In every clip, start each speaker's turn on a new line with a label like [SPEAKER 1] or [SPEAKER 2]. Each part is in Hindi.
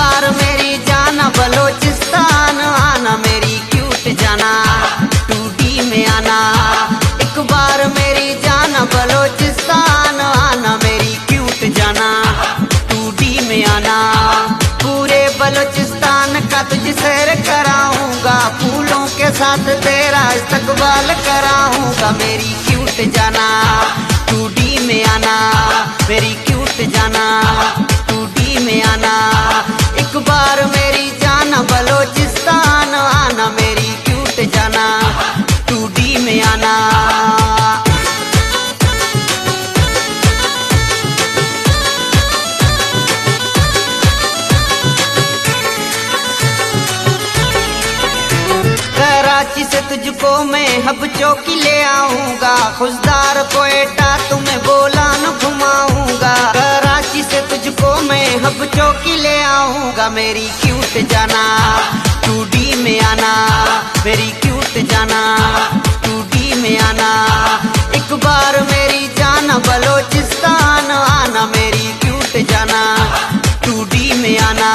[SPEAKER 1] बार मेरी जाना बलोचिस्तान आना, मेरी क्यूट जाना 2D में आना। एक बार मेरी जाना बलोचिस्तान आना, मेरी क्यूट जाना 2D में आना। पूरे बलोचिस्तान का तुझे सैर कराऊंगा, फूलों के साथ तेरा इस्तकबाल कराऊंगा। मेरी क्यूट जाना 2D में आना, मेरी क्यूट जाना 2D में आना। एक बार मेरी जाना बलोचिस्तान आना, मेरी क्यूट जाना 2D में आना। कराची से तुझको मैं हब चौकी ले आऊंगा, खुशदार कोएटा तुम्हें बोलान घुमाऊंगा। कराची से तुझको मैं हब चौकी ले आऊंगा, मेरी क्यूट जाना 2D में आना, मेरी क्यूट जाना 2D में आना। एक बार मेरी जाना बलोचिस्तान आना, मेरी क्यूट जाना 2D में आना।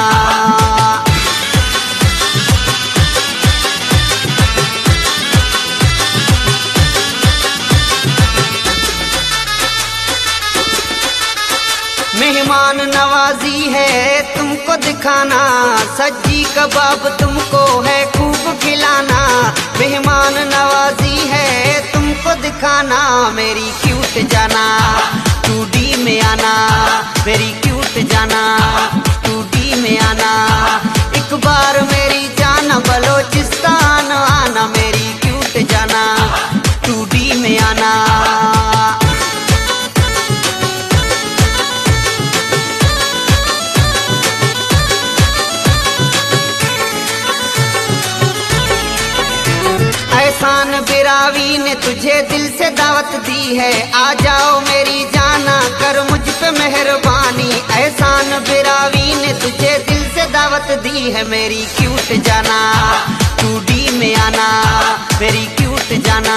[SPEAKER 1] मेहमान नवाजी है तुमको दिखाना, सज्जी कबाब तुमको है खूब खिलाना। मेहमान नवाजी है तुमको दिखाना, मेरी क्यूट जाना 2D में आना, मेरी क्यूट जाना 2D में आना। एक बार मेरी जाना बलोचिस्तान आना, मेरी क्यूट जाना 2D में आना। एहसान बिरावी ने तुझे दिल से दावत दी है, आ जाओ मेरी जाना कर मुझ पे मेहरबानी। एहसान बिरावी ने तुझे दिल से दावत दी है, मेरी क्यूट जाना 2D में आना, मेरी क्यूट जाना